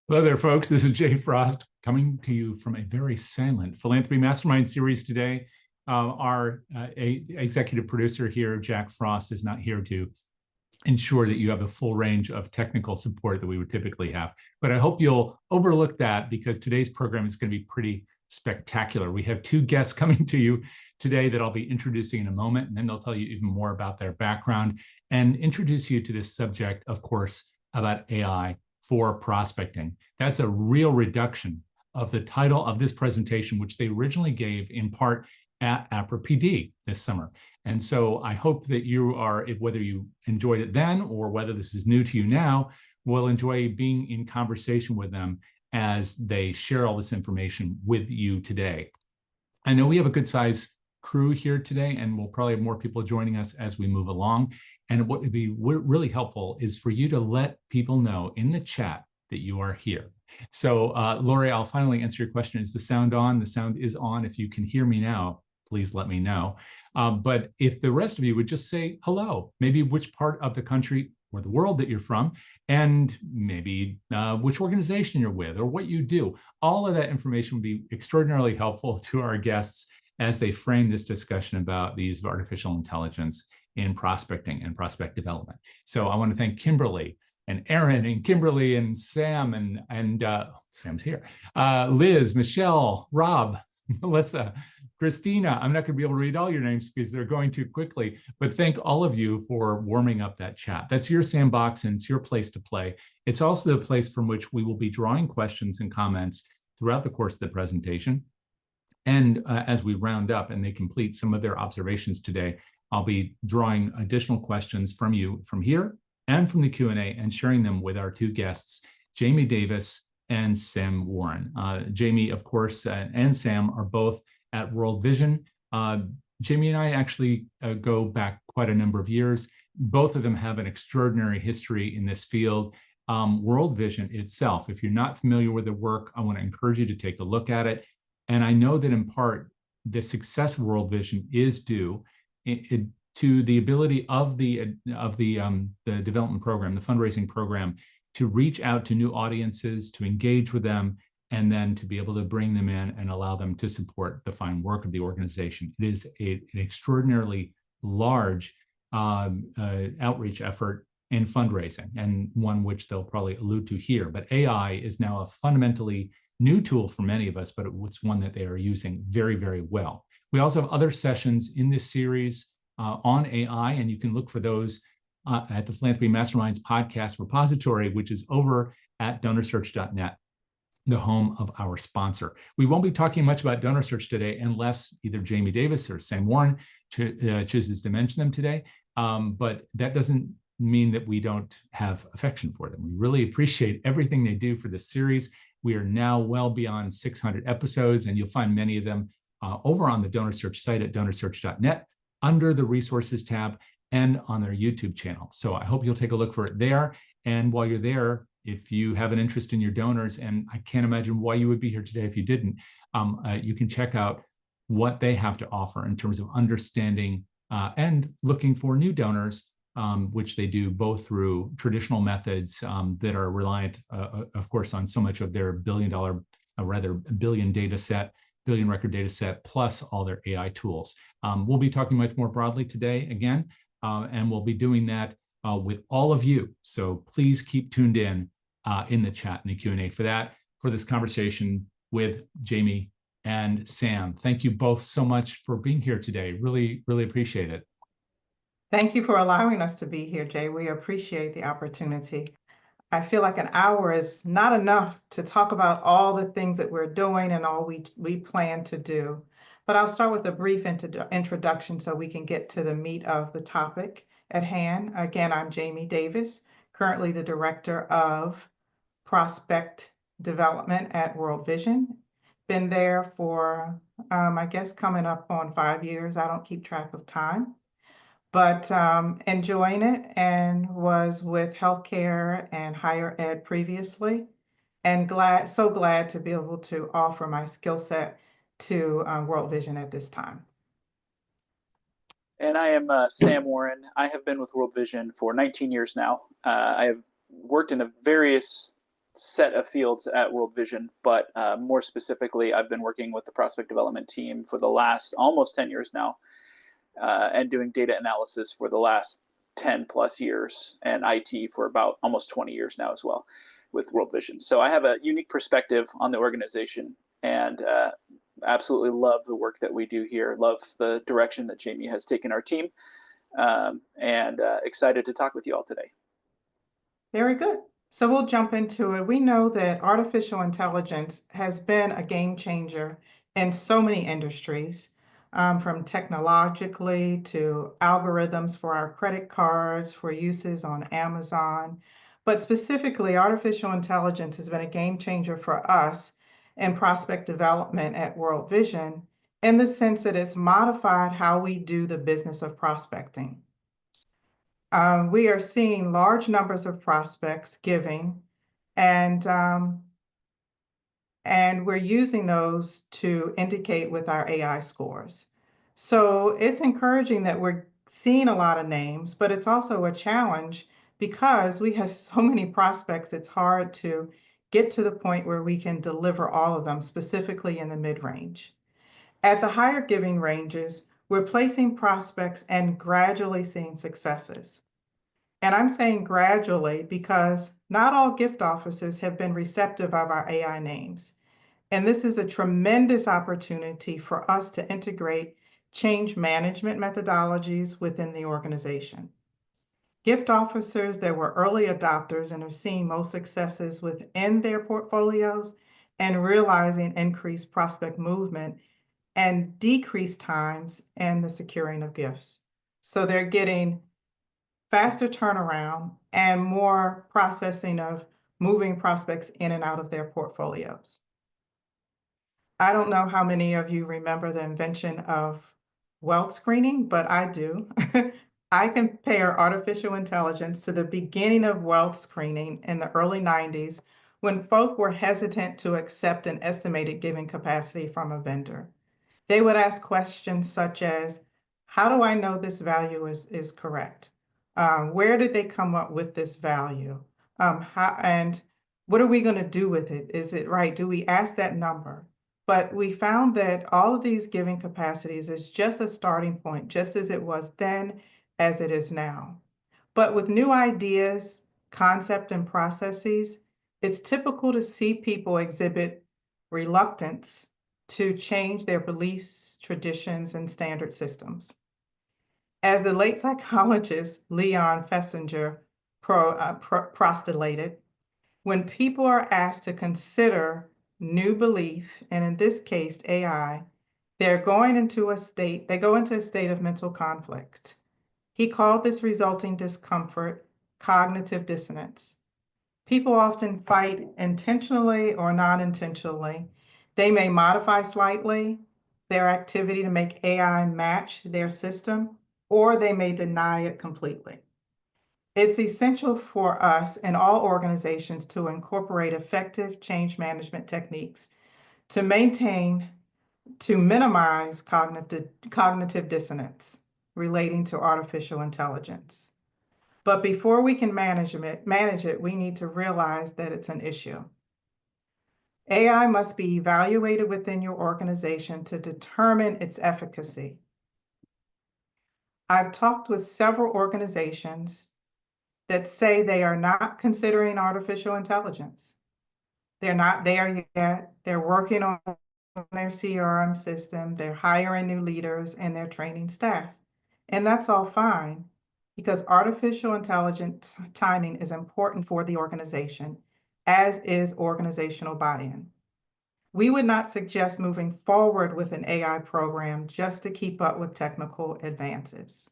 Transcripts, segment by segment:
Hello there, folks. This is Jay Frost coming to you from a very silent Philanthropy Mastermind series today. Our executive producer here, Jack Frost, is not here to ensure that you have a full range of technical support that we would typically have. But I hope you'll overlook that because today's program is going to be pretty spectacular. We have two guests coming to you today that I'll be introducing in a moment, and then they'll tell you even more about their background and introduce you to this subject, of course, about AI for prospecting. That's a real reduction of the title of this presentation, which they originally gave in part at APRA PD this summer. And so I hope that you are, whether you enjoyed it then or whether this is new to you now, will enjoy being in conversation with them as they share all this information with you today. I know we have a good size crew here today, and we'll probably have more people joining us as we move along. And what would be really helpful is for you to let people know in the chat that you are here. So Lori, I'll finally answer your question. Is the sound on? The sound is on. If you can hear me now, please let me know. But if the rest of you would just say hello, maybe which part of the country or the world that you're from, and maybe which organization you're with or what you do. All of that information would be extraordinarily helpful to our guests as they frame this discussion about the use of artificial intelligence in prospecting and prospect development. So I want to thank Kimberly and Aaron and Kimberly and Sam and Sam's here, Liz, Michelle, Rob, Melissa, Christina. I'm not going to be able to read all your names because they're going too quickly, but thank all of you for warming up that chat. That's your sandbox and it's your place to play. It's also the place from which we will be drawing questions and comments throughout the course of the presentation. And as we round up and they complete some of their observations today, I'll be drawing additional questions from you from here and from the Q&A and sharing them with our two guests, Jaime Davis and Sam Warren. Jaime, of course, and Sam are both at World Vision. Jaime and I actually go back quite a number of years. Both of them have an extraordinary history in this field. World Vision itself, if you're not familiar with the work, I want to encourage you to take a look at it. And I know that in part, the success of World Vision is due to the ability of the development program, the fundraising program, to reach out to new audiences, to engage with them, and then to be able to bring them in and allow them to support the fine work of the organization. It is an extraordinarily large outreach effort in fundraising, and one which they'll probably allude to here. But AI is now a fundamentally new tool for many of us, but it's one that they are using very, very well. We also have other sessions in this series on AI, and you can look for those at the Philanthropy Masterminds podcast repository, which is over at DonorSearch.net, the home of our sponsor. We won't be talking much about DonorSearch today unless either Jaime Davis or Sam Warren chooses to mention them today, but that doesn't mean that we don't have affection for them. We really appreciate everything they do for this series. We are now well beyond 600 episodes, and you'll find many of them over on the DonorSearch site at DonorSearch.net under the resources tab and on their YouTube channel. So I hope you'll take a look for it there. And while you're there, if you have an interest in your donors, and I can't imagine why you would be here today if you didn't, you can check out what they have to offer in terms of understanding and looking for new donors, which they do both through traditional methods that are reliant, of course, on so much of their billion record data set, plus all their AI tools. We'll be talking much more broadly today again, and we'll be doing that with all of you. So please keep tuned in the chat and the Q&A for this conversation with Jaime and Sam. Thank you both so much for being here today. Really, really appreciate it. Thank you for allowing us to be here, Jay. We appreciate the opportunity. I feel like an hour is not enough to talk about all the things that we're doing and all we plan to do. But I'll start with a brief introduction so we can get to the meat of the topic at hand. Again, I'm Jaime Davis, currently the Director of Prospect Development at World Vision. Been there for, I guess, coming up on 5 years. I don't keep track of time. But enjoying it, and was with healthcare and higher ed previously, and so glad to be able to offer my skill set to World Vision at this time. And I am Sam Warren. I have been with World Vision for 19 years now. I have worked in various set of fields at World Vision, but more specifically, I've been working with the prospect development team for the last almost 10 years now, and doing data analysis for the last 10 plus years, and IT for about almost 20 years now as well with World Vision. So I have a unique perspective on the organization, and absolutely love the work that we do here, love the direction that Jaime has taken our team, and excited to talk with you all today. Very good. So we'll jump into it. We know that artificial intelligence has been a game changer in so many industries, from technologically to algorithms for our credit cards, for uses on Amazon. But specifically, artificial intelligence has been a game changer for us in prospect development at World Vision, in the sense that it's modified how we do the business of prospecting. We are seeing large numbers of prospects giving, and we're using those to indicate with our AI scores. So it's encouraging that we're seeing a lot of names, but it's also a challenge because we have so many prospects, it's hard to get to the point where we can deliver all of them, specifically in the mid-range. At the higher giving ranges, we're placing prospects and gradually seeing successes. And I'm saying gradually because not all gift officers have been receptive of our AI names. And this is a tremendous opportunity for us to integrate change management methodologies within the organization. Gift officers that were early adopters and are seeing most successes within their portfolios and realizing increased prospect movement and decreased times in the securing of gifts. So they're getting faster turnaround and more processing of moving prospects in and out of their portfolios. I don't know how many of you remember the invention of wealth screening, but I do. I compare artificial intelligence to the beginning of wealth screening in the early 90s, when folk were hesitant to accept an estimated giving capacity from a vendor. They would ask questions such as, how do I know this value is correct? Where did they come up with this value? And what are we going to do with it? Is it right? Do we ask that number? But we found that all of these giving capacities is just a starting point, just as it was then, as it is now. But with new ideas, concept, and processes, it's typical to see people exhibit reluctance to change their beliefs, traditions, and standard systems. As the late psychologist Leon Festinger postulated, when people are asked to consider new belief, and in this case AI, they go into a state of mental conflict. He called this resulting discomfort cognitive dissonance. People often fight intentionally or non-intentionally. They may modify slightly their activity to make AI match their system, or they may deny it completely. It's essential for us and all organizations to incorporate effective change management techniques to minimize cognitive dissonance relating to artificial intelligence. But before we can manage it, we need to realize that it's an issue. AI must be evaluated within your organization to determine its efficacy. I've talked with several organizations that say they are not considering artificial intelligence. They're not there yet. They're working on their CRM system. They're hiring new leaders and they're training staff. And that's all fine, because artificial intelligence timing is important for the organization, as is organizational buy-in. We would not suggest moving forward with an AI program just to keep up with technical advances.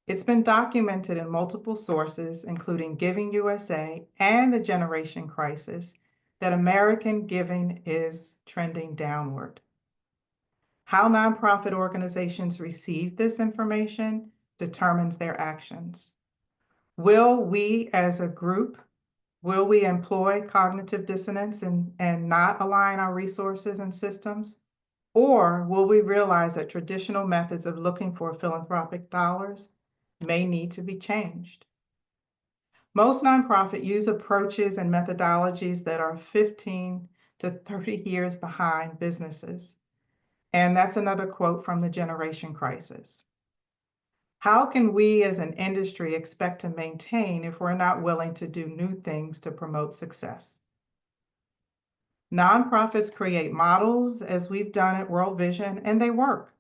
It's been documented in multiple sources, including Giving USA and the Generation Crisis, that American giving is trending downward. How nonprofit organizations receive this information determines their actions. Will we as a group, will we employ cognitive dissonance and not align our resources and systems? Or will we realize that traditional methods of looking for philanthropic dollars may need to be changed? Most nonprofits use approaches and methodologies that are 15 to 30 years behind businesses. And that's another quote from the generation crisis. How can we as an industry expect to maintain if we're not willing to do new things to promote success? Nonprofits create models, as we've done at World Vision, and they work.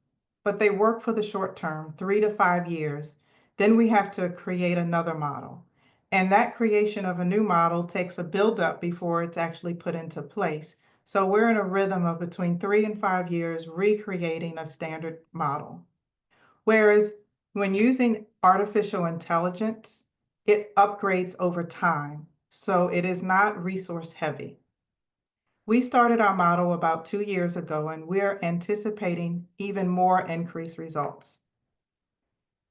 But they work for the short term, 3 to 5 years. Then we have to create another model. And that creation of a new model takes a buildup before it's actually put into place. So we're in a rhythm of between 3 and 5 years recreating a standard model. Whereas when using artificial intelligence, it upgrades over time. So it is not resource heavy. We started our model about 2 years ago, and we're anticipating even more increased results.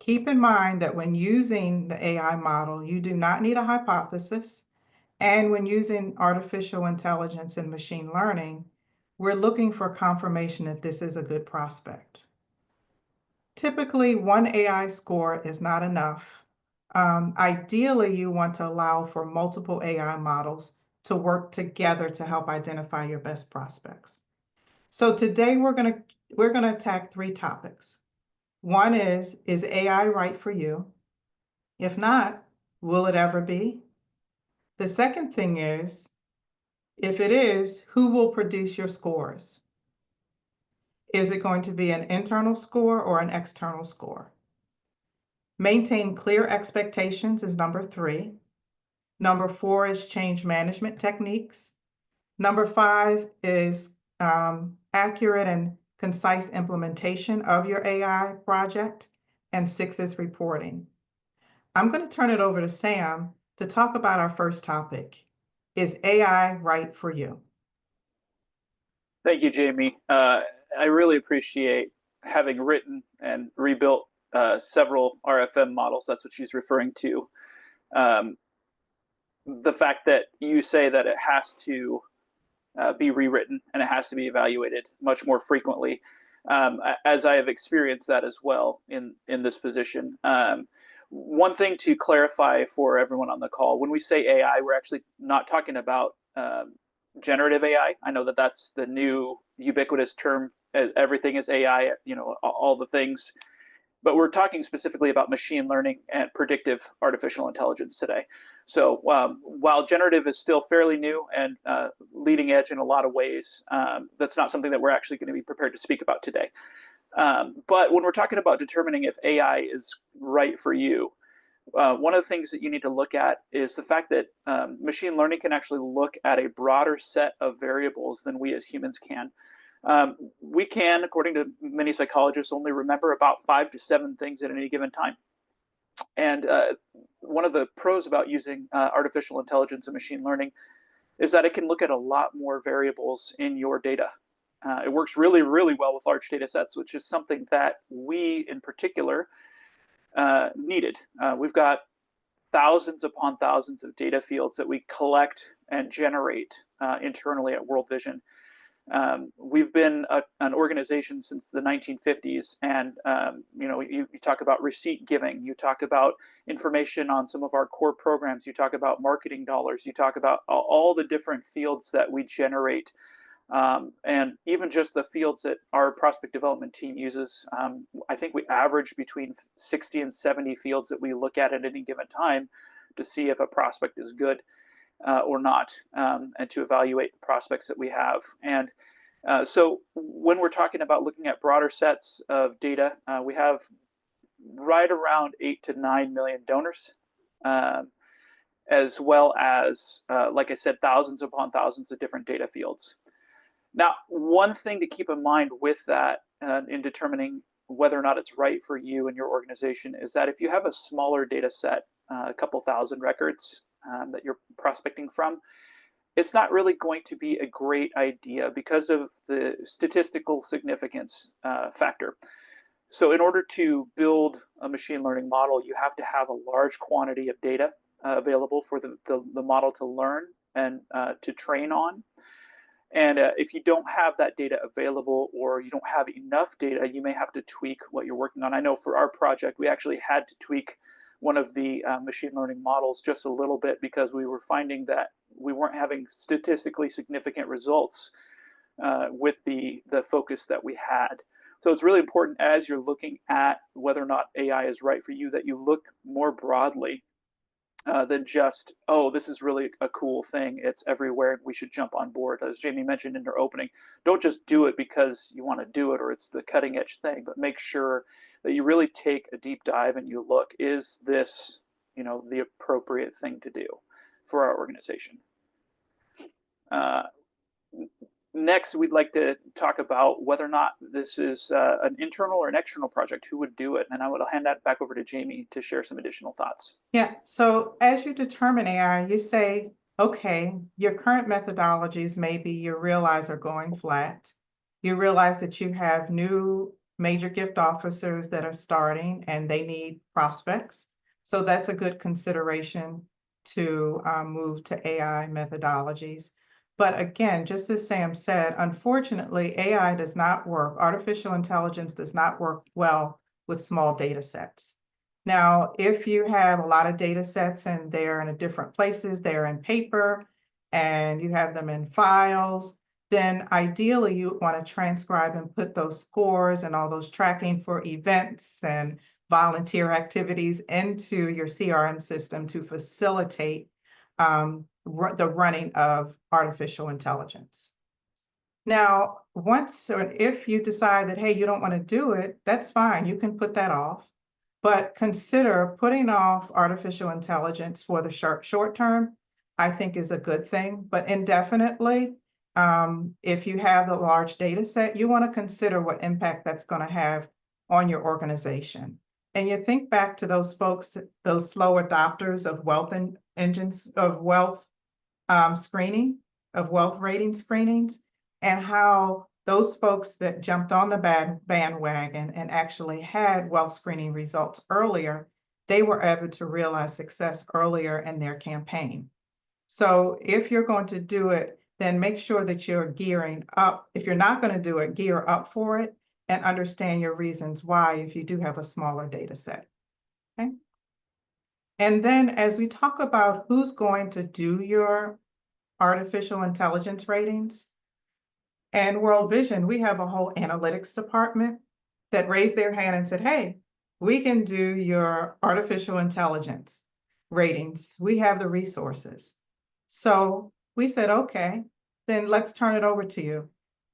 Keep in mind that when using the AI model, you do not need a hypothesis. And when using artificial intelligence and machine learning, we're looking for confirmation that this is a good prospect. Typically, one AI score is not enough. Ideally, you want to allow for multiple AI models to work together to help identify your best prospects. So today we're going to attack 3 topics. One is AI right for you? If not, will it ever be? The second thing is, if it is, who will produce your scores? Is it going to be an internal score or an external score? Maintain clear expectations is number 3. Number 4 is change management techniques. Number 5 is accurate and concise implementation of your AI project. And 6 is reporting. I'm going to turn it over to Sam to talk about our first topic. Is AI right for you? Thank you, Jaime. I really appreciate having written and rebuilt several RFM models. That's what she's referring to. The fact that you say that it has to be rewritten and it has to be evaluated much more frequently, as I have experienced that as well in this position. One thing to clarify for everyone on the call, when we say AI, we're actually not talking about generative AI. I know that that's the new ubiquitous term. Everything is AI, all the things. But we're talking specifically about machine learning and predictive artificial intelligence today. So while generative is still fairly new and leading edge in a lot of ways, that's not something that we're actually going to be prepared to speak about today. But when we're talking about determining if AI is right for you, one of the things that you need to look at is the fact that machine learning can actually look at a broader set of variables than we as humans can. We can, according to many psychologists, only remember about 5 to 7 things at any given time. And one of the pros about using artificial intelligence and machine learning is that it can look at a lot more variables in your data. It works really, really well with large data sets, which is something that we in particular needed. We've got thousands upon thousands of data fields that we collect and generate internally at World Vision. We've been an organization since the 1950s, and you talk about receipt giving, you talk about information on some of our core programs, you talk about marketing dollars, you talk about all the different fields that we generate, and even just the fields that our prospect development team uses. I think we average between 60 and 70 fields that we look at any given time to see if a prospect is good or not, and to evaluate the prospects that we have. And so when we're talking about looking at broader sets of data, we have right around 8 to 9 million donors, as well as, like I said, thousands upon thousands of different data fields. Now, one thing to keep in mind with that in determining whether or not it's right for you and your organization is that if you have a smaller data set, a couple thousand records, that you're prospecting from, it's not really going to be a great idea because of the statistical significance factor. So in order to build a machine learning model, you have to have a large quantity of data available for the model to learn and to train on. And if you don't have that data available or you don't have enough data, you may have to tweak what you're working on. I know for our project, we actually had to tweak one of the machine learning models just a little bit because we were finding that we weren't having statistically significant results with the focus that we had. So it's really important as you're looking at whether or not AI is right for you that you look more broadly than just, oh, this is really a cool thing. It's everywhere and we should jump on board. As Jamie mentioned in her opening, don't just do it because you want to do it or it's the cutting edge thing, but make sure that you really take a deep dive and you look, is this, the appropriate thing to do for our organization? Next, we'd like to talk about whether or not this is an internal or an external project. Who would do it? And I would hand that back over to Jamie to share some additional thoughts. Yeah, so as you determine AI, you say, okay, your current methodologies, maybe you realize are going flat. You realize that you have new major gift officers that are starting and they need prospects. So that's a good consideration to move to AI methodologies. But again, just as Sam said, unfortunately, AI does not work. Artificial intelligence does not work well with small data sets. Now, if you have a lot of data sets and they're in different places, they're in paper and you have them in files, then ideally you want to transcribe and put those scores and all those tracking for events and volunteer activities into your CRM system to facilitate the running of artificial intelligence. Now, once or if you decide that, hey, you don't want to do it, that's fine. You can put that off. But consider putting off artificial intelligence for the short term, I think is a good thing. But indefinitely, if you have the large data set, you want to consider what impact that's going to have on your organization. And you think back to those folks, those slow adopters of wealth engines, of wealth screening, of wealth rating screenings, and how those folks that jumped on the bandwagon and actually had wealth screening results earlier, they were able to realize success earlier in their campaign. So if you're going to do it, then make sure that you're gearing up. If you're not going to do it, gear up for it and understand your reasons why if you do have a smaller data set. Okay. And then as we talk about who's going to do your artificial intelligence ratings, and World Vision, we have a whole analytics department that raised their hand and said, hey, we can do your artificial intelligence ratings. We have the resources. So we said, okay, then let's turn it over to you.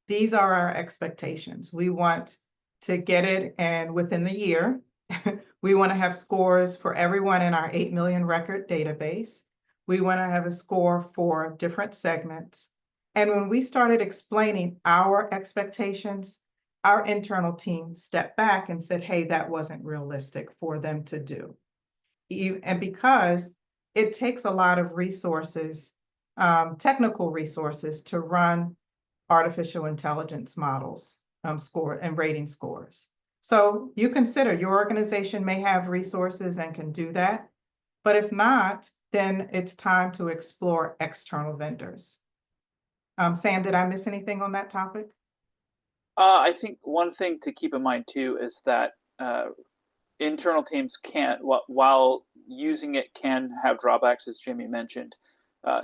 These are our expectations. We want to get it and within the year. We want to have scores for everyone in our 8 million record database. We want to have a score for different segments. And when we started explaining our expectations, our internal team stepped back and said, hey, that wasn't realistic for them to do. And because it takes a lot of resources, technical resources to run artificial intelligence models, score and rating scores. So you consider your organization may have resources and can do that. But if not, then it's time to explore external vendors. Sam, did I miss anything on that topic? I think one thing to keep in mind too is that internal teams can't, while using it can have drawbacks, as Jamie mentioned.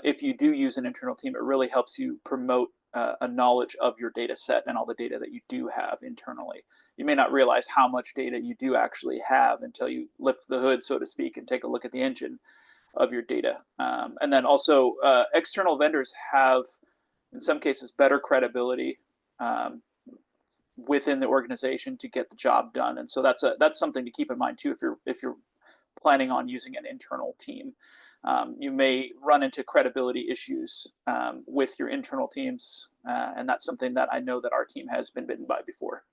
If you do use an internal team, it really helps you promote a knowledge of your data set and all the data that you do have internally. You may not realize how much data you do actually have until you lift the hood, so to speak, and take a look at the engine of your data. And then also external vendors have, in some cases, better credibility within the organization to get the job done. And so that's something to keep in mind too if you're planning on using an internal team. You may run into credibility issues with your internal teams, and that's something that I know that our team has been bitten by before.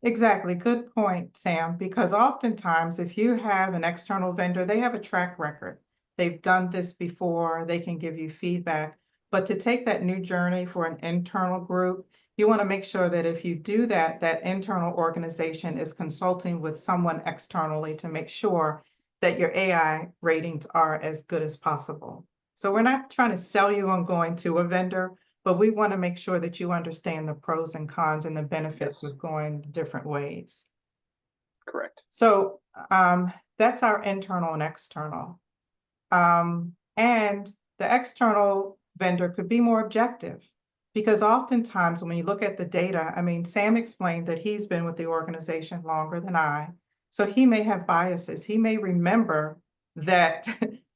Exactly. Good point, Sam, because oftentimes if you have an external vendor, they have a track record. They've done this before, they can give you feedback. But to take that new journey for an internal group, you want to make sure that if you do that, that internal organization is consulting with someone externally to make sure that your AI ratings are as good as possible. So we're not trying to sell you on going to a vendor, but we want to make sure that you understand the pros and cons and the benefits of going different ways. Correct. So that's our internal and external. And the external vendor could be more objective, because oftentimes when you look at the data, I mean, Sam explained that he's been with the organization longer than I, so he may have biases. He may remember that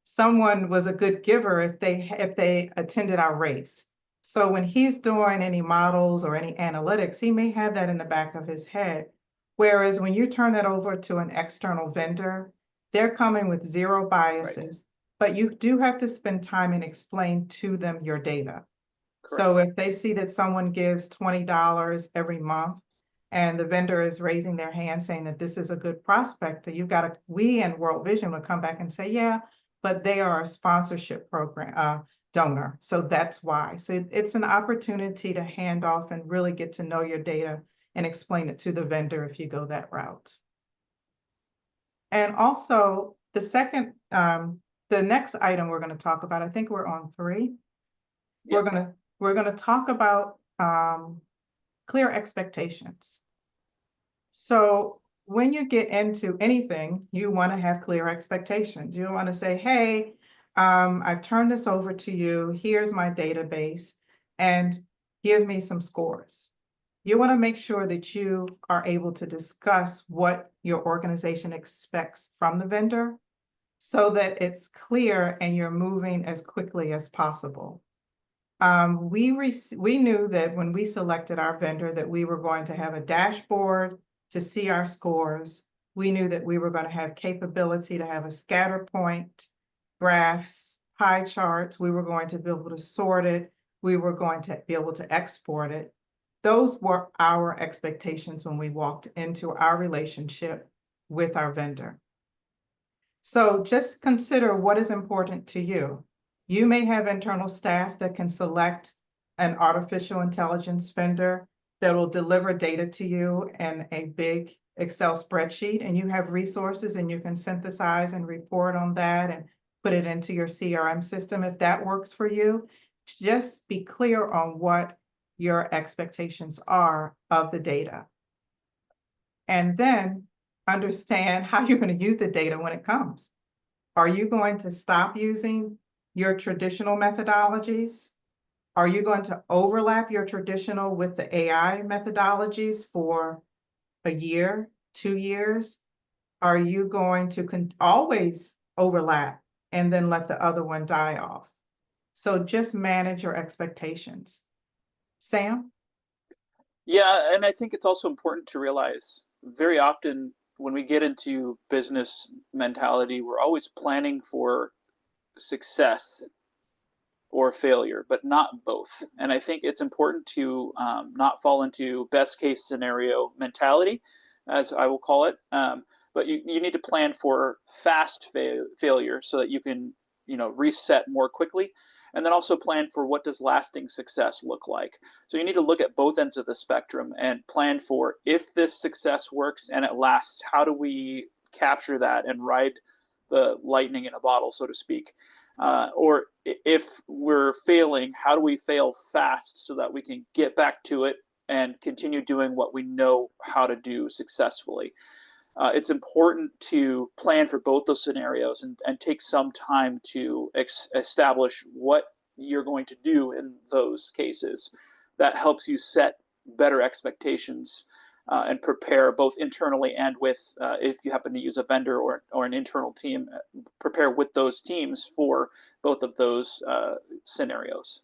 someone was a good giver if they attended our race. So when he's doing any models or any analytics, he may have that in the back of his head. Whereas when you turn that over to an external vendor, they're coming with zero biases. But you do have to spend time and explain to them your data. So Correct. if they see that someone gives $20 every month and the vendor is raising their hand saying that this is a good prospect, that you've got to, we in World Vision would come back and say, yeah, but they are a sponsorship program donor. So that's why. So it's an opportunity to hand off and really get to know your data and explain it to the vendor if you go that route. And also the second, the next item we're going to talk about, I think we're on 3. Yep. We're gonna talk about clear expectations. So when you get into anything, you want to have clear expectations. You want to say, hey, I've turned this over to you. Here's my database, and give me some scores. You want to make sure that you are able to discuss what your organization expects from the vendor so that it's clear and you're moving as quickly as possible. We knew that when we selected our vendor that we were going to have a dashboard to see our scores. We knew that we were going to have capability to have a scatter point, graphs, pie charts. We were going to be able to sort it. We were going to be able to export it. Those were our expectations when we walked into our relationship with our vendor. So just consider what is important to you. You may have internal staff that can select an artificial intelligence vendor that will deliver data to you in a big Excel spreadsheet, and you have resources and you can synthesize and report on that and put it into your CRM system. If that works for you, just be clear on what your expectations are of the data. And then understand how you're going to use the data when it comes. Are you going to stop using your traditional methodologies? Are you going to overlap your traditional with the AI methodologies for a year, 2 years? Are you going to always overlap and then let the other one die off? So just manage your expectations. Sam? Yeah, and I think it's also important to realize very often when we get into business mentality, we're always planning for success or failure, but not both. And I think it's important to not fall into best case scenario mentality, as I will call it. But you need to plan for fast failure so that you can, reset more quickly. And then also plan for what does lasting success look like. So you need to look at both ends of the spectrum and plan for if this success works and it lasts, how do we capture that and ride the lightning in a bottle, so to speak. Or if we're failing, how do we fail fast so that we can get back to it and continue doing what we know how to do successfully. It's important to plan for both those scenarios and take some time to establish what you're going to do in those cases. That helps you set better expectations and prepare both internally and with, if you happen to use a vendor or an internal team, prepare with those teams for both of those scenarios.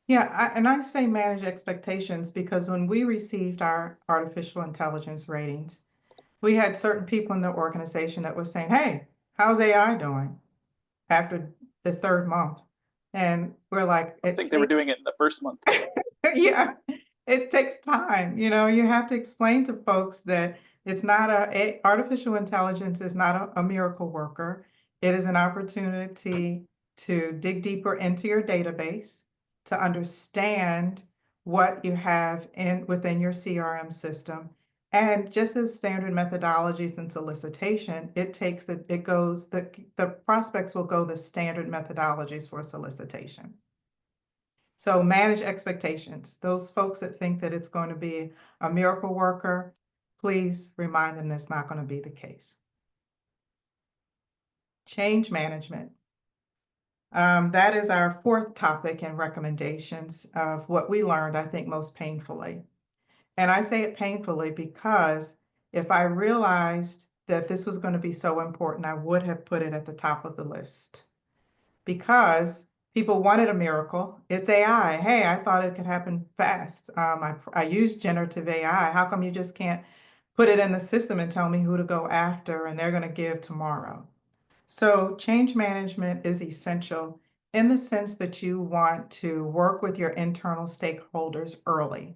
Yeah, and I say manage expectations because when we received our artificial intelligence ratings, we had certain people in the organization that were saying, hey, how's AI doing after the 3rd month? And we're like, I think they were doing it in the first month. yeah, it takes time. You have to explain to folks that it's not artificial intelligence is not a miracle worker. It is an opportunity to dig deeper into your database, to understand what you have within your CRM system. And just as standard methodologies and solicitation, the prospects will go the standard methodologies for solicitation. So manage expectations. Those folks that think that it's going to be a miracle worker, please remind them that's not going to be the case. Change management. That is our fourth topic and recommendations of what we learned, I think, most painfully. And I say it painfully because if I realized that this was going to be so important, I would have put it at the top of the list. Because people wanted a miracle. It's AI. Hey, I thought it could happen fast. I used generative AI. How come you just can't put it in the system and tell me who to go after and they're going to give tomorrow? So change management is essential in the sense that you want to work with your internal stakeholders early.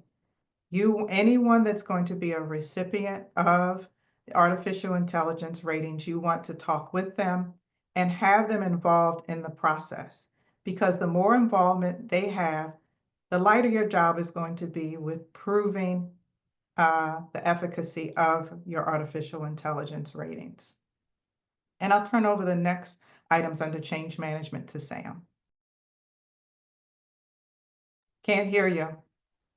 Anyone that's going to be a recipient of the artificial intelligence ratings, you want to talk with them and have them involved in the process, because the more involvement they have, the lighter your job is going to be with proving the efficacy of your artificial intelligence ratings. And I'll turn over the next items under change management to Sam. Can't hear you.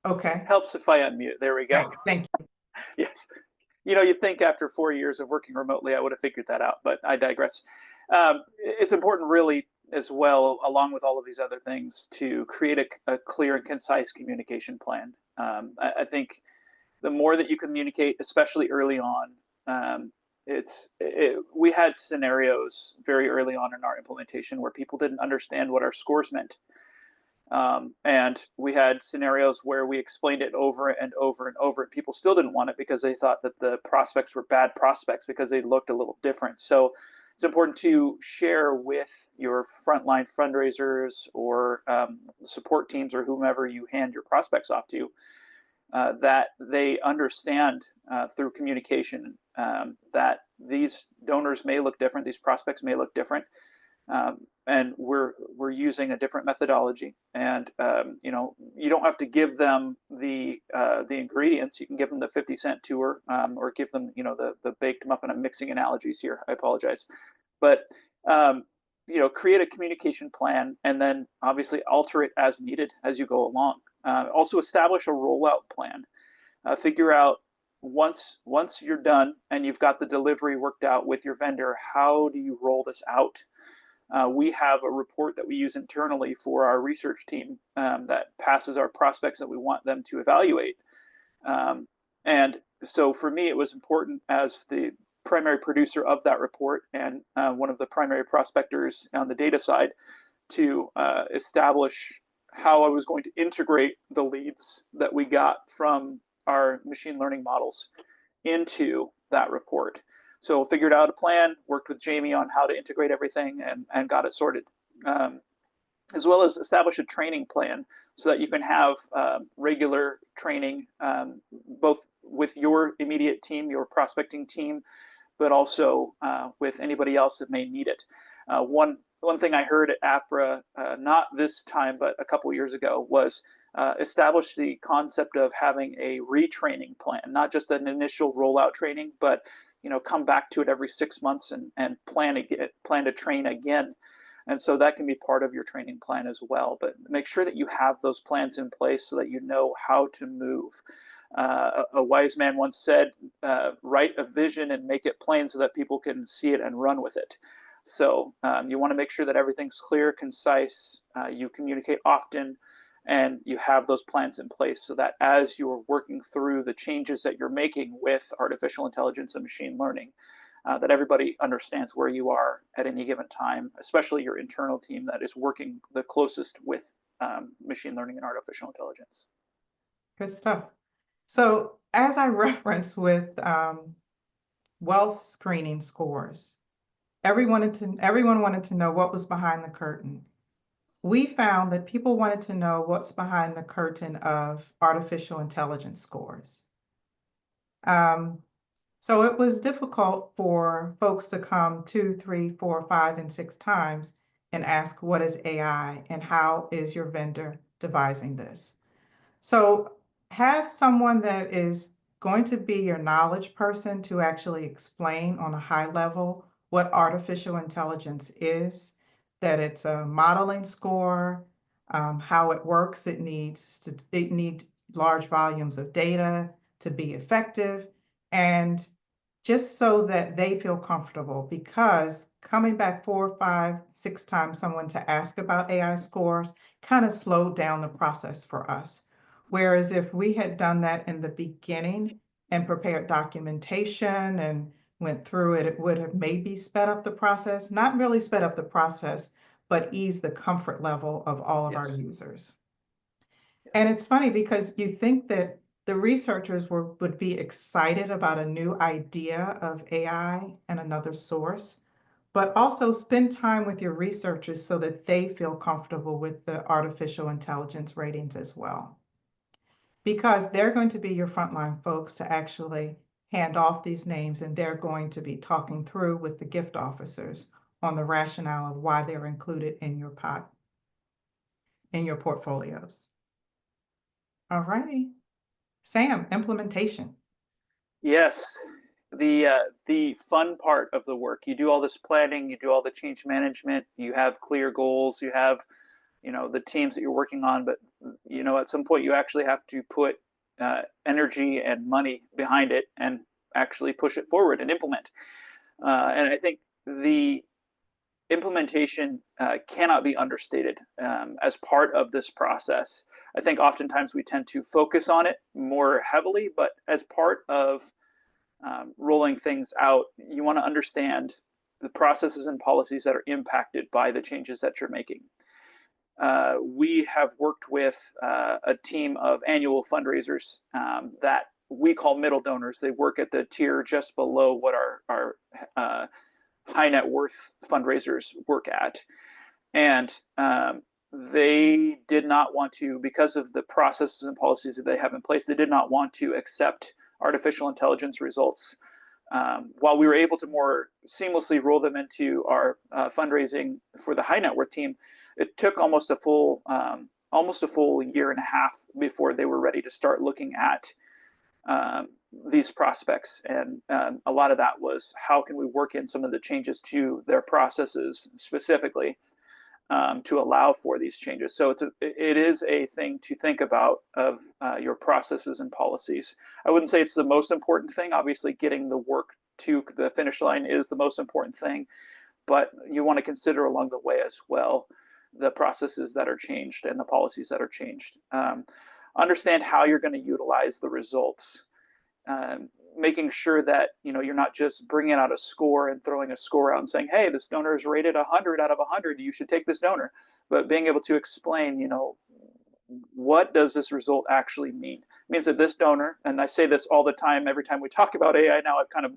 Okay. Helps if I unmute. There we go. Right. Thank you. Yes. You'd think after 4 years of working remotely, I would have figured that out, but I digress. It's important really as well, along with all of these other things, to create a clear and concise communication plan. I think the more that you communicate, especially early on, we had scenarios very early on in our implementation where people didn't understand what our scores meant. And we had scenarios where we explained it over and over and over, and people still didn't want it because they thought that the prospects were bad prospects because they looked a little different. So it's important to share with your frontline fundraisers or support teams or whomever you hand your prospects off to, that they understand through communication that these donors may look different, these prospects may look different, and we're using a different methodology. And you don't have to give them the ingredients. You can give them the 50-cent tour, or give them the baked muffin. I'm mixing analogies here. I apologize, but create a communication plan and then obviously alter it as needed as you go along. Also establish a rollout plan. Figure out once you're done and you've got the delivery worked out with your vendor, how do you roll this out? We have a report that we use internally for our research team that passes our prospects that we want them to evaluate. And so for me, it was important as the primary producer of that report and one of the primary prospectors on the data side to establish how I was going to integrate the leads that we got from our machine learning models into that report. So figured out a plan, worked with Jaime on how to integrate everything and got it sorted. As well as establish a training plan so that you can have regular training, both with your immediate team, your prospecting team, but also with anybody else that may need it. One thing I heard at APRA, not this time, but a couple years ago, was establish the concept of having a retraining plan, not just an initial rollout training, but come back to it every 6 months and plan to train again. And so that can be part of your training plan as well. But make sure that you have those plans in place so that you know how to move. A wise man once said, write a vision and make it plain so that people can see it and run with it. So you want to make sure that everything's clear, concise, you communicate often, and you have those plans in place so that as you're working through the changes that you're making with artificial intelligence and machine learning, that everybody understands where you are at any given time, especially your internal team that is working the closest with machine learning and artificial intelligence. Good stuff. So as I referenced with wealth screening scores, everyone wanted to know what was behind the curtain. We found that people wanted to know what's behind the curtain of artificial intelligence scores. So it was difficult for folks to come 2, 3, 4, 5, and 6 times and ask, what is AI and how is your vendor devising this? So have someone that is going to be your knowledge person to actually explain on a high level what artificial intelligence is, that it's a modeling score, how it works. It needs large volumes of data to be effective, And just so that they feel comfortable, because coming back 4, 5, 6 times someone to ask about AI scores kind of slowed down the process for us. Whereas if we had done that in the beginning and prepared documentation and went through it, it would have maybe sped up the process, not really sped up the process, but eased the comfort level of all of our Yes. users. And it's funny because you think that the researchers would be excited about a new idea of AI and another source, but also spend time with your researchers so that they feel comfortable with the artificial intelligence ratings as well. Because they're going to be your frontline folks to actually hand off these names, and they're going to be talking through with the gift officers on the rationale of why they're included in your pot, in your portfolios. All righty. Sam, implementation. Yes, the fun part of the work. You do all this planning, you do all the change management, you have clear goals, you have, the teams that you're working on, but at some point you actually have to put energy and money behind it and actually push it forward and implement. And I think the implementation cannot be understated as part of this process. I think oftentimes we tend to focus on it more heavily, but as part of rolling things out, you want to understand the processes and policies that are impacted by the changes that you're making. We have worked with a team of annual fundraisers that we call middle donors. They work at the tier just below what our high net worth fundraisers work at. And they did not want to, because of the processes and policies that they have in place, they did not want to accept artificial intelligence results. While we were able to more seamlessly roll them into our fundraising for the high net worth team, it took almost a full year and a half before they were ready to start looking at these prospects. And a lot of that was, how can we work in some of the changes to their processes specifically to allow for these changes. So it is a thing to think about of your processes and policies. I wouldn't say it's the most important thing. Obviously, getting the work to the finish line is the most important thing, but you want to consider along the way as well the processes that are changed and the policies that are changed. Understand how you're going to utilize the results. Making sure that you're not just bringing out a score and throwing a score out and saying, hey, this donor is rated 100 out of 100, you should take this donor, but being able to explain what does this result actually mean. It means that this donor, and I say this all the time, every time we talk about AI now, I've kind of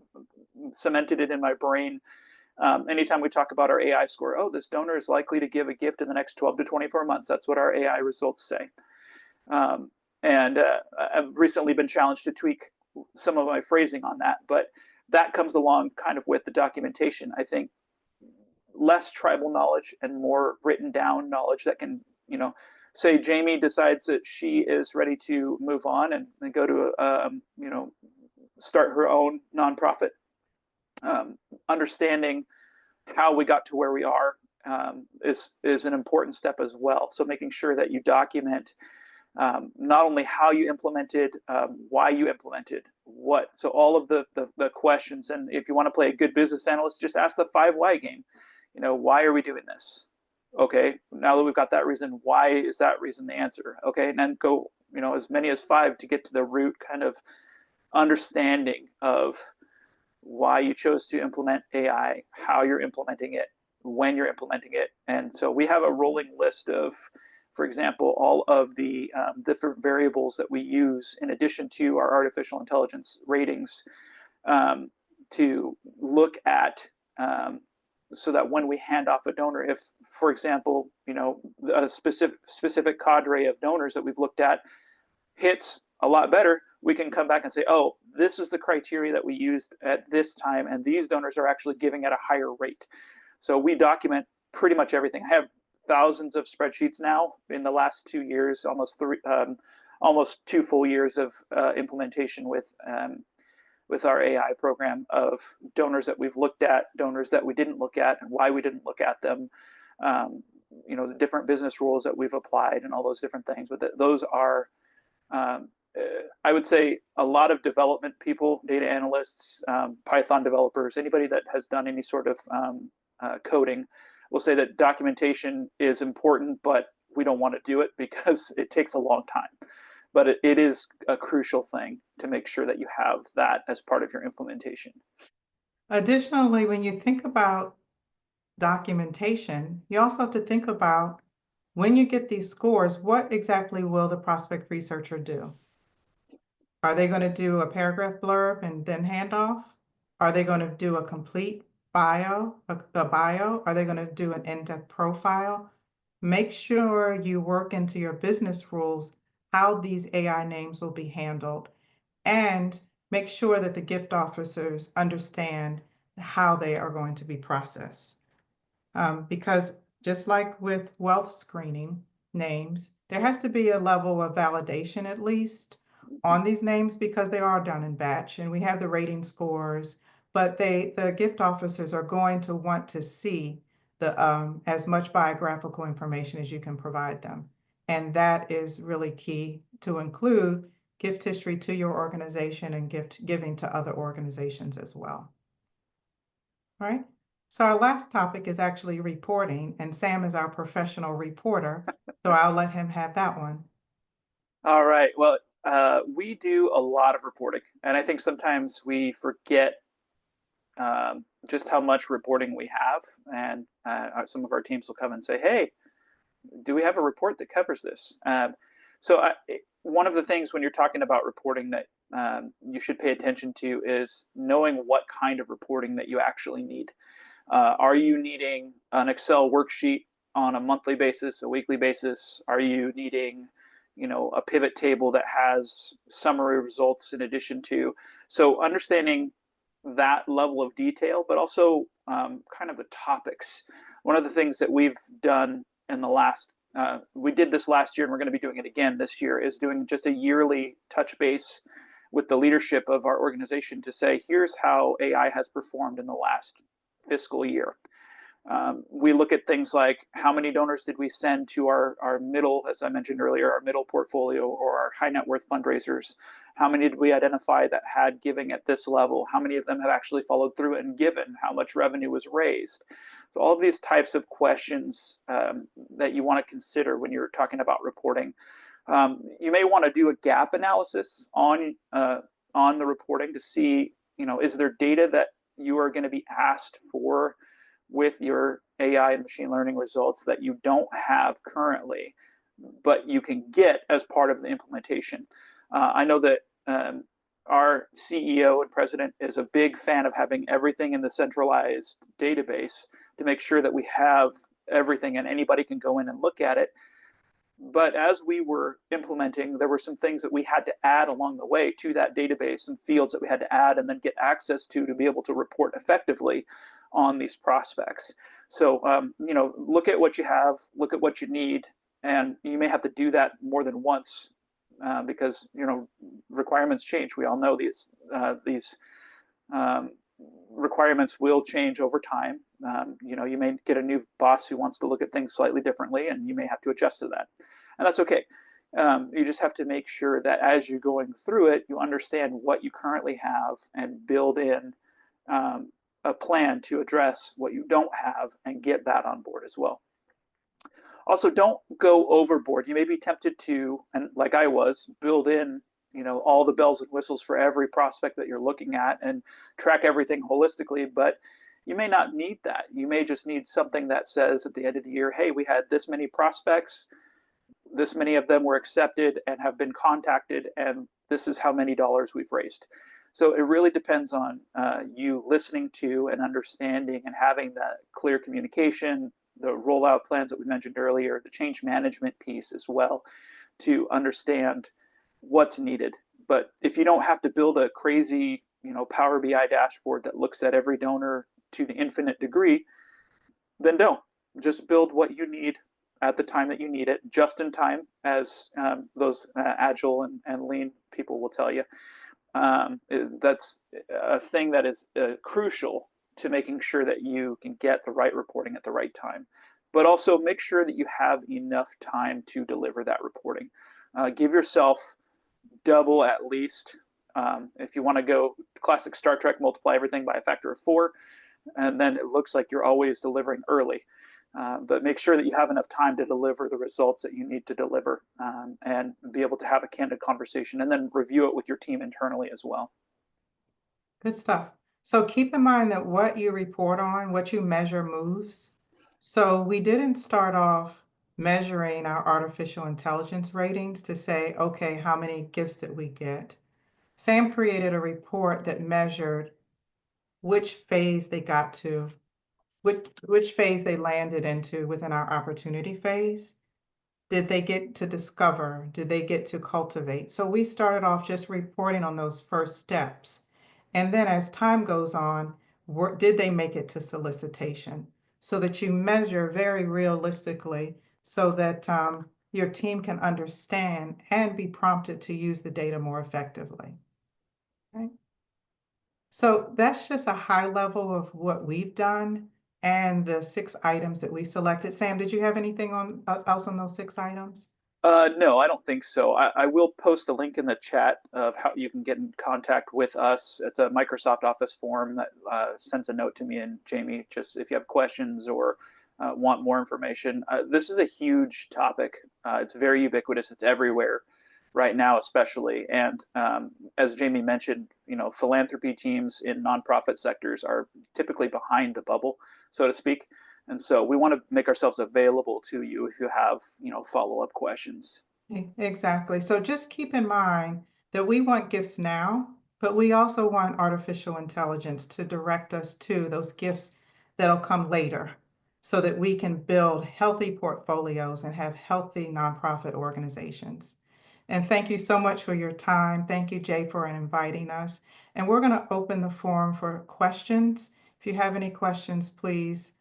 cemented it in my brain. Anytime we talk about our AI score, oh, this donor is likely to give a gift in the next 12 to 24 months. That's what our AI results say. And I've recently been challenged to tweak some of my phrasing on that, but that comes along kind of with the documentation. I think less tribal knowledge and more written down knowledge that can, say Jaime decides that she is ready to move on and go to, start her own nonprofit. Understanding how we got to where we are is an important step as well. So making sure that you document not only how you implemented, why you implemented, what. So all of the questions, and if you want to play a good business analyst, just ask the 5 why game. Why are we doing this? Okay, now that we've got that reason, why is that reason the answer? Okay, and then go, as many as 5 to get to the root kind of understanding of why you chose to implement AI, how you're implementing it, when you're implementing it. And so we have a rolling list of, for example, all of the different variables that we use in addition to our artificial intelligence ratings to look at so that when we hand off a donor, if, for example, a specific cadre of donors that we've looked at hits a lot better, we can come back and say, oh, this is the criteria that we used at this time, and these donors are actually giving at a higher rate. So we document pretty much everything. I have thousands of spreadsheets now in the last 2 years, almost 2 full years of implementation with our AI program, of donors that we've looked at, donors that we didn't look at, and why we didn't look at them, the different business rules that we've applied and all those different things. But those are I would say a lot of development people, data analysts, Python developers, anybody that has done any sort of coding will say that documentation is important, but we don't want to do it because it takes a long time. But it is a crucial thing to make sure that you have that as part of your implementation. Additionally, when you think about documentation, you also have to think about when you get these scores, what exactly will the prospect researcher do? Are they going to do a paragraph blurb and then hand off? Are they going to do a complete bio, a bio? Are they going to do an in-depth profile? Make sure you work into your business rules how these AI names will be handled, and make sure that the gift officers understand how they are going to be processed. Because just like with wealth screening names, there has to be a level of validation at least on these names because they are done in batch and we have the rating scores, but the gift officers are going to want to see the as much biographical information as you can provide them. And that is really key to include gift history to your organization and gift giving to other organizations as well. All right. So our last topic is actually reporting, and Sam is our professional reporter, so I'll let him have that one. All right. Well, we do a lot of reporting, and I think sometimes we forget just how much reporting we have. And some of our teams will come and say, "Hey, do we have a report that covers this?" So one of the things when you're talking about reporting that you should pay attention to is knowing what kind of reporting that you actually need. Are you needing an Excel worksheet on a monthly basis, a weekly basis? Are you needing, a pivot table that has summary results in addition to? So understanding that level of detail, but also kind of the topics. One of the things that we've done in the last, we did this last year and we're going to be doing it again this year, is doing just a yearly touch base with the leadership of our organization to say, here's how AI has performed in the last fiscal year. We look at things like how many donors did we send to our middle, as I mentioned earlier, our middle portfolio or our high net worth fundraisers. How many did we identify that had giving at this level? How many of them have actually followed through and given? How much revenue was raised? So all of these types of questions that you want to consider when you're talking about reporting. You may want to do a gap analysis on the reporting to see, is there data that you are going to be asked for with your AI and machine learning results that you don't have currently, but you can get as part of the implementation. I know that our CEO and president is a big fan of having everything in the centralized database to make sure that we have everything and anybody can go in and look at it. But as we were implementing, there were some things that we had to add along the way to that database and fields that we had to add and then get access to be able to report effectively on these prospects. So, look at what you have, look at what you need, and you may have to do that more than once because, requirements change. We all know these requirements will change over time. You may get a new boss who wants to look at things slightly differently, and you may have to adjust to that. And that's okay. You just have to make sure that as you're going through it, you understand what you currently have and build in a plan to address what you don't have and get that on board as well. Also, don't go overboard. You may be tempted to, and like I was, build in all the bells and whistles for every prospect that you're looking at and track everything holistically, but you may not need that. You may just need something that says at the end of the year, hey, we had this many prospects, this many of them were accepted and have been contacted, and this is how many dollars we've raised. So it really depends on you listening to and understanding and having that clear communication, the rollout plans that we mentioned earlier, the change management piece as well, to understand what's needed. But if you don't have to build a crazy, Power BI dashboard that looks at every donor to the infinite degree, then don't. Just build what you need at the time that you need it, just in time, as those agile and lean people will tell you. That's a thing that is crucial to making sure that you can get the right reporting at the right time. But also make sure that you have enough time to deliver that reporting. Give yourself double at least. If you want to go classic Star Trek, multiply everything by a factor of 4, and then it looks like you're always delivering early. But make sure that you have enough time to deliver the results that you need to deliver, and be able to have a candid conversation, and then review it with your team internally as well. Good stuff. So keep in mind that what you report on, what you measure moves. So we didn't start off measuring our artificial intelligence ratings to say, okay, how many gifts did we get? Sam created a report that measured which phase they got to, which phase they landed into within our opportunity phase. Did they get to discover? Did they get to cultivate? So we started off just reporting on those first steps. And then as time goes on, did they make it to solicitation? So that you measure very realistically so that your team can understand and be prompted to use the data more effectively. Okay. So that's just a high level of what we've done and the 6 items that we selected. Sam, did you have anything on else on those 6 items? No, I don't think so. I will post a link in the chat of how you can get in contact with us. It's a Microsoft Office form that sends a note to me and Jamie, just if you have questions or want more information. This is a huge topic. It's very ubiquitous. It's everywhere right now, especially. And as Jamie mentioned, philanthropy teams in nonprofit sectors are typically behind the bubble, so to speak. And so we want to make ourselves available to you if you have, follow-up questions. Exactly. So just keep in mind that we want gifts now, but we also want artificial intelligence to direct us to those gifts that'll come later so that we can build healthy portfolios and have healthy nonprofit organizations. And thank you so much for your time. Thank you, Jay, for inviting us. And we're going to open the forum for questions. If you have any questions, please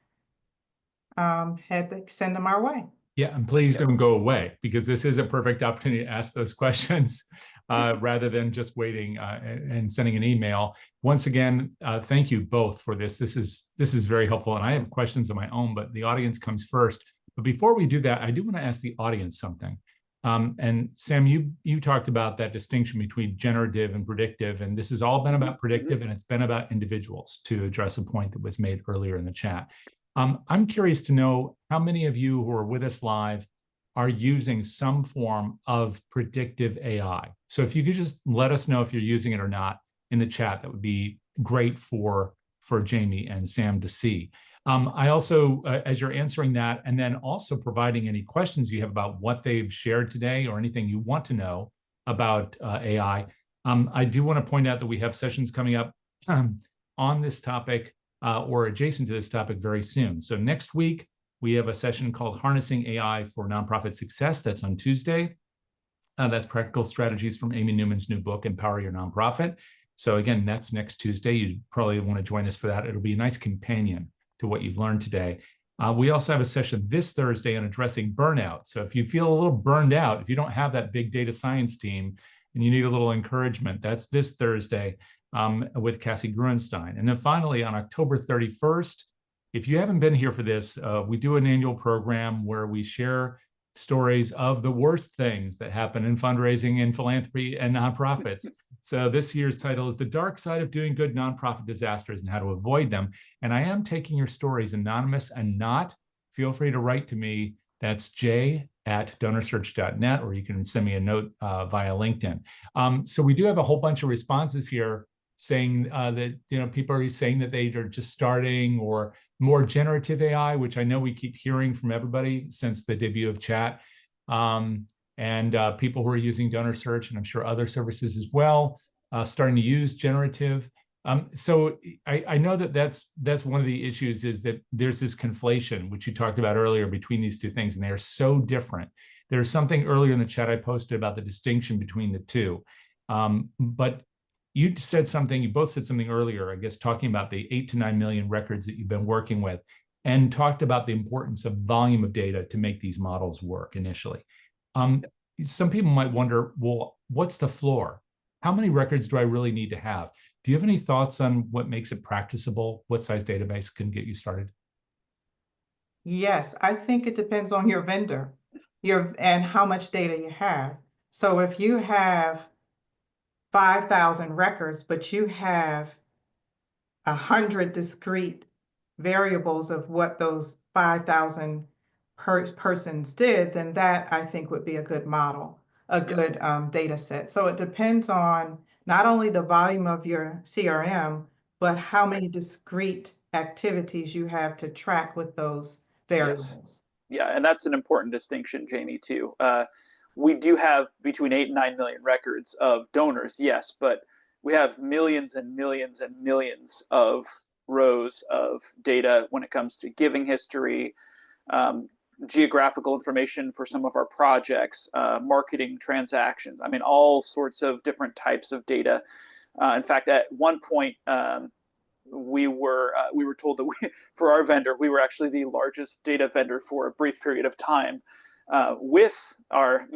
send them our way. Yeah, and please don't go away, because this is a perfect opportunity to ask those questions rather than just waiting and sending an email. Once again, thank you both for this. This is very helpful, and I have questions of my own, but the audience comes first. But before we do that, I do want to ask the audience something. And Sam, you talked about that distinction between generative and predictive, and this has all been about predictive, and it's been about individuals, to address a point that was made earlier in the chat. I'm curious to know how many of you who are with us live are using some form of predictive AI. So if you could just let us know if you're using it or not in the chat, that would be great for Jamie and Sam to see. I also, as you're answering that, and then also providing any questions you have about what they've shared today or anything you want to know about AI, I do want to point out that we have sessions coming up on this topic or adjacent to this topic very soon. So next week, we have a session called Harnessing AI for Nonprofit Success. That's on Tuesday. That's practical strategies from Amy Newman's new book, Empower Your Nonprofit. So again, that's next Tuesday. You probably want to join us for that. It'll be a nice companion to what you've learned today. We also have a session this Thursday on addressing burnout. So if you feel a little burned out, if you don't have that big data science team and you need a little encouragement, that's this Thursday with Cassie Gruenstein. And then finally, on October 31st, if you haven't been here for this, we do an annual program where we share stories of the worst things that happen in fundraising and philanthropy and nonprofits. So this year's title is The Dark Side of Doing Good Nonprofit Disasters and How to Avoid Them. And I am taking your stories anonymous and not. Feel free to write to me. That's j@donorsearch.net, or you can send me a note via LinkedIn. So we do have a whole bunch of responses here saying that people are saying that they are just starting, or more generative AI, which I know we keep hearing from everybody since the debut of chat, and people who are using DonorSearch, and I'm sure other services as well, starting to use generative. So I know that that's one of the issues, is that there's this conflation, which you talked about earlier, between these two things, and they are so different. There's something earlier in the chat I posted about the distinction between the two, but you both said something earlier, I guess, talking about the 8 to 9 million records that you've been working with, and talked about the importance of volume of data to make these models work initially. Some people might wonder, well, what's the floor? How many records do I really need to have? Do you have any thoughts on what makes it practicable? What size database can get you started? Yes, I think it depends on your vendor and how much data you have. So if you have 5,000 records, but you have 100 discrete variables of what those 5,000 persons did, then that I think would be a good model, a good data set. So it depends on not only the volume of your CRM, but how many discrete activities you have to track with those variables. Yes. Yeah, and that's an important distinction, Jamie, too. We do have between 8 and 9 million records of donors, yes, but we have millions and millions and millions of rows of data when it comes to giving history, geographical information for some of our projects, marketing transactions. I mean, all sorts of different types of data. In fact, at one point, we were told that for our vendor, we were actually the largest data vendor for a brief period of time with our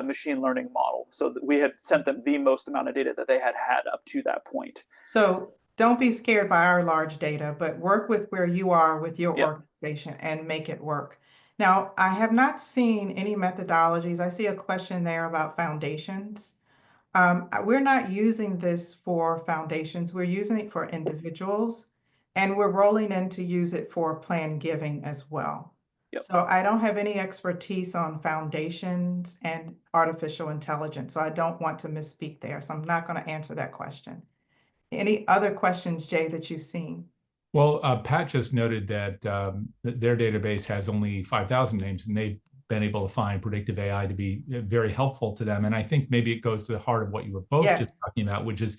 machine learning model. So that we had sent them the most amount of data that they had up to that point. So don't be scared by our large data, but work with where you are with your Yep. organization and make it work. Now, I have not seen any methodologies. I see a question there about foundations. We're not using this for foundations. We're using it for individuals, and we're rolling in to use it for planned giving as well. Yep. So I don't have any expertise on foundations and artificial intelligence, so I don't want to misspeak there. So I'm not going to answer that question. Any other questions, Jay, that you've seen? Well, Pat just noted that their database has only 5,000 names, and they've been able to find predictive AI to be very helpful to them. And I think maybe it goes to the heart of what you were both Yes. just talking about, which is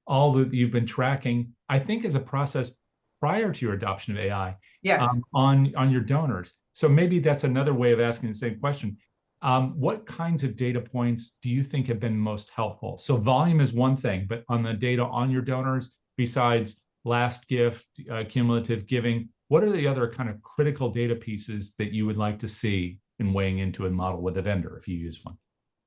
all that you've been tracking, I think, as a process prior to your adoption of AI. Yes. On your donors. So maybe that's another way of asking the same question. What kinds of data points do you think have been most helpful? So volume is one thing, but on the data on your donors, besides last gift, cumulative giving, what are the other kind of critical data pieces that you would like to see in weighing into a model with a vendor if you use one?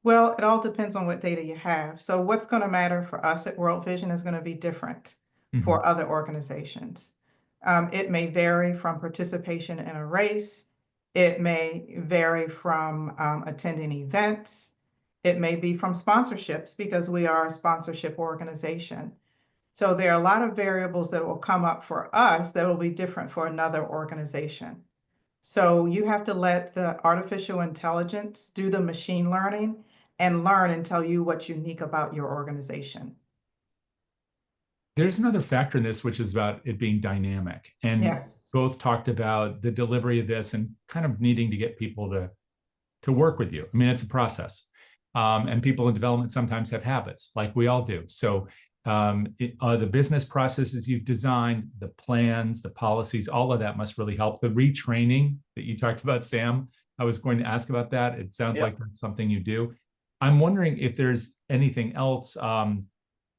Well, it all depends on what data you have. So what's going to matter for us at World Vision is going to be different for other organizations. It may vary from participation in a race. It may vary from attending events. It may be from sponsorships because we are a sponsorship organization. So there are a lot of variables that will come up for us that will be different for another organization. So you have to let the artificial intelligence do the machine learning and learn and tell you what's unique about your organization. There's another factor in this, which is about it being dynamic. And yes. Both talked about the delivery of this and kind of needing to get people to work with you. I mean, it's a process. And people in development sometimes have habits, like we all do. So the business processes you've designed, the plans, the policies, all of that must really help. The retraining that you talked about, Sam, I was going to ask about that. It sounds like that's something you do. I'm wondering if there's anything else,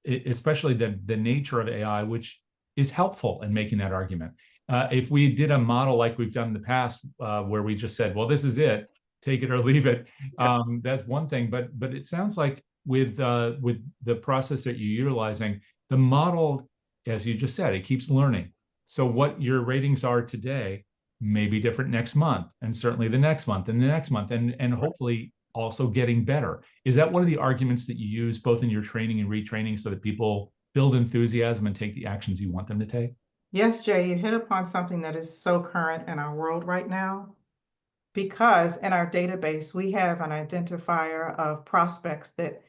especially the nature of AI, which is helpful in making that argument. If we did a model like we've done in the past, where we just said, well, this is it, take it or leave it, that's one thing. But it sounds like with the process that you're utilizing, the model, as you just said, it keeps learning. So what your ratings are today may be different next month, and certainly the next month and the next month, and hopefully also getting better. Is that one of the arguments that you use both in your training and retraining so that people build enthusiasm and take the actions you want them to take? Yes, Jay, you hit upon something that is so current in our world right now, because in our database, we have an identifier of prospects that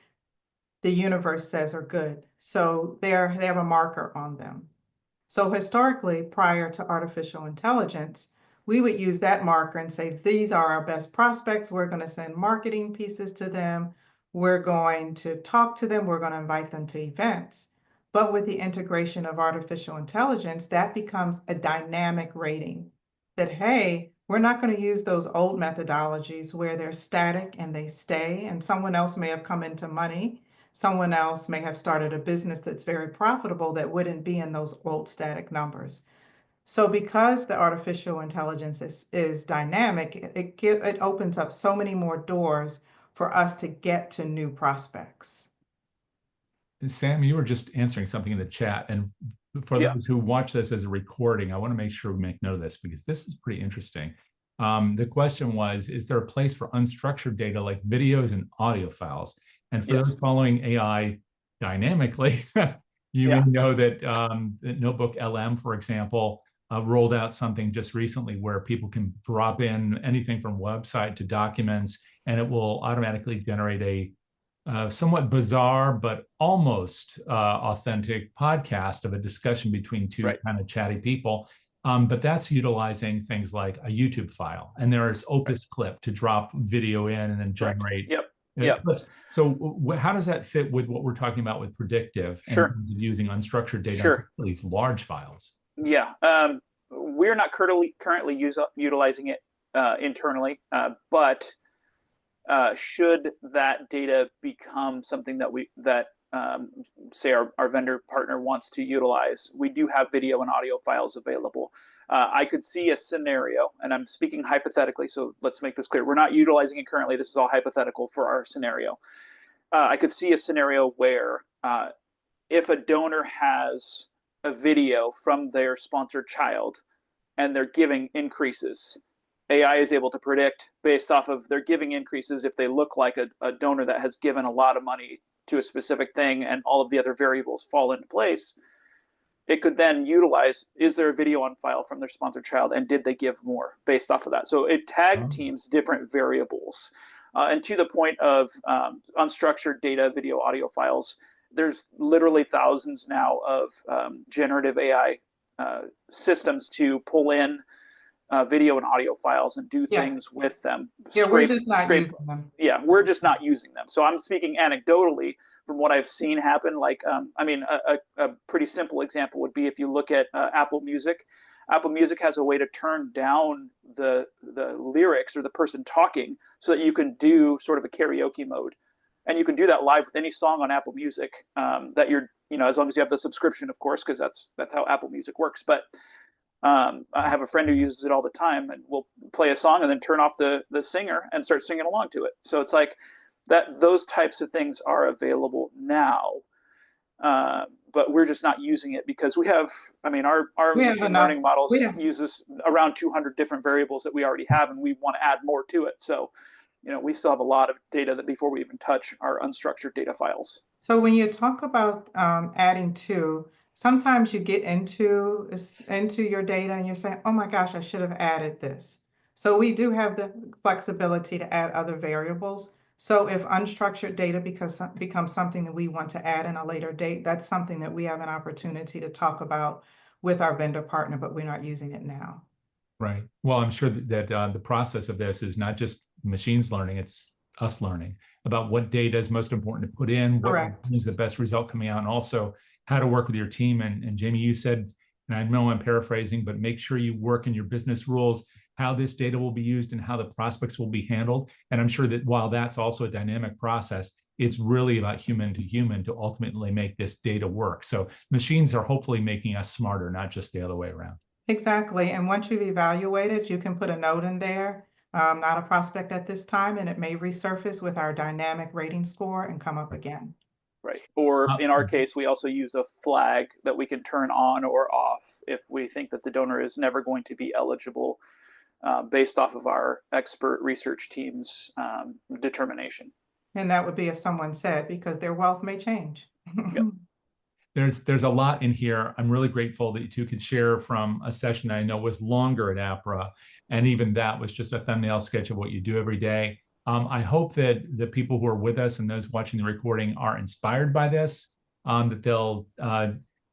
the universe says are good. So they have a marker on them. So historically, prior to artificial intelligence, we would use that marker and say, these are our best prospects. We're going to send marketing pieces to them. We're going to talk to them. We're going to invite them to events. But with the integration of artificial intelligence, that becomes a dynamic rating that, hey, we're not going to use those old methodologies where they're static and they stay, and someone else may have come into money. Someone else may have started a business that's very profitable that wouldn't be in those old static numbers. So because the artificial intelligence is dynamic, it opens up so many more doors for us to get to new prospects. Sam, you were just answering something in the chat. And for those who watch this as a recording, I want to make sure we make note of this because this is pretty interesting. The question was, is there a place for unstructured data like videos and audio files? And for those following AI dynamically. You may know that that Notebook LM, for example, rolled out something just recently where people can drop in anything from website to documents, and it will automatically generate a somewhat bizarre but almost authentic podcast of a discussion between two kind of chatty people. But that's utilizing things like a YouTube file, and there is Opus Clip to drop video in and then generate clips. So how does that fit with what we're talking about with predictive in terms of using unstructured data, these large files? Yeah, we're not currently utilizing it internally, but should that data become something that say our vendor partner wants to utilize, we do have video and audio files available. I could see a scenario, and I'm speaking hypothetically, so let's make this clear. We're not utilizing it currently. This is all hypothetical for our scenario. I could see a scenario where if a donor has a video from their sponsored child and their giving increases, AI is able to predict based off of their giving increases if they look like a donor that has given a lot of money to a specific thing and all of the other variables fall into place. It could then utilize, is there a video on file from their sponsored child and did they give more based off of that? So it tag teams different variables. And to the point of unstructured data, video, audio files, there's literally thousands now of generative AI systems to pull in video and audio files and do things with them. We're just not using them. Yeah, we're just not using them. So I'm speaking anecdotally from what I've seen happen. Like, I mean, a pretty simple example would be if you look at Apple Music. Apple Music has a way to turn down the lyrics or the person talking so that you can do sort of a karaoke mode. And you can do that live with any song on Apple Music that you're, as long as you have the subscription, of course, because that's how Apple Music works. But I have a friend who uses it all the time, and we'll play a song and then turn off the singer and start singing along to it. So it's like that. Those types of things are available now, but we're just not using it because we have. I mean, our machine learning models uses around 200 different variables that we already have, and we want to add more to it. So, we still have a lot of data that before we even touch our unstructured data files. So when you talk about adding to, sometimes you get into your data and you're saying, oh my gosh, I should have added this. So we do have the flexibility to add other variables. So if unstructured data becomes something that we want to add in a later date, that's something that we have an opportunity to talk about with our vendor partner, but we're not using it now. Right. Well, I'm sure that the process of this is not just machines learning, it's us learning about what data is most important to put in, what is the best result coming out, and also how to work with your team. And Jaime, you said, and I know I'm paraphrasing, but make sure you work in your business rules, how this data will be used and how the prospects will be handled. And I'm sure that while that's also a dynamic process, it's really about human to human to ultimately make this data work. So machines are hopefully making us smarter, not just the other way around. Exactly. And once you've evaluated, you can put a note in there, not a prospect at this time, and it may resurface with our dynamic rating score and come up again. Right. Or in our case, we also use a flag that we can turn on or off if we think that the donor is never going to be eligible based off of our expert research team's determination. And that would be if someone said, because their wealth may change. Yep. There's a lot in here. I'm really grateful that you two could share from a session that I know was longer at APRA, and even that was just a thumbnail sketch of what you do every day. I hope that the people who are with us and those watching the recording are inspired by this, that they'll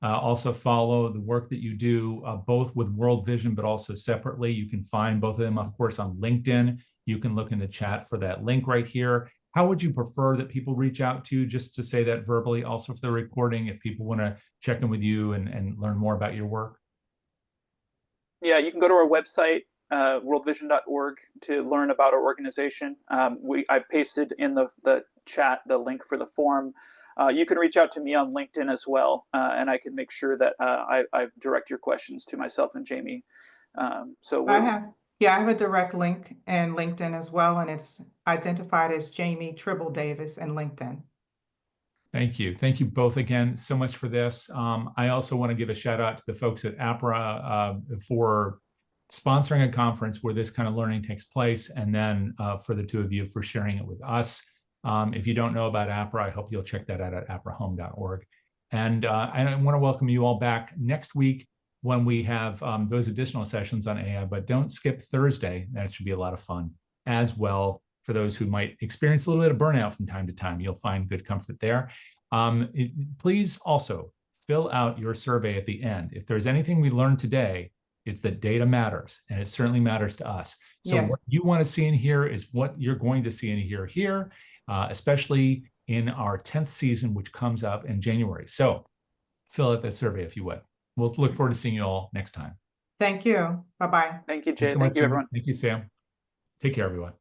also follow the work that you do, both with World Vision, but also separately. You can find both of them, of course, on LinkedIn. You can look in the chat for that link right here. How would you prefer that people reach out to you, just to say that verbally, also for the recording, if people want to check in with you and learn more about your work? Yeah, you can go to our website, worldvision.org, to learn about our organization. I pasted in the chat the link for the form. You can reach out to me on LinkedIn as well, and I can make sure that I direct your questions to myself and Jaime. I have a direct link in LinkedIn as well, and it's identified as Jaime Davis in LinkedIn. Thank you. Thank you both again so much for this. I also want to give a shout out to the folks at APRA for sponsoring a conference where this kind of learning takes place, and then for the two of you for sharing it with us. If you don't know about APRA, I hope you'll check that out at aprahome.org. And I want to welcome you all back next week when we have those additional sessions on AI, but don't skip Thursday. That should be a lot of fun as well for those who might experience a little bit of burnout from time to time. You'll find good comfort there. Please also fill out your survey at the end. If there's anything we learned today, it's that data matters, and it certainly matters to us. So Yes. what you want to see in here is what you're going to see in here, especially in our 10th season, which comes up in January. So fill out that survey if you would. We'll look forward to seeing you all next time. Thank you. Bye-bye. Thank you, Jay. Thanks so Thank much, you, Jimmy. everyone. Thank you, Sam. Take care, everyone.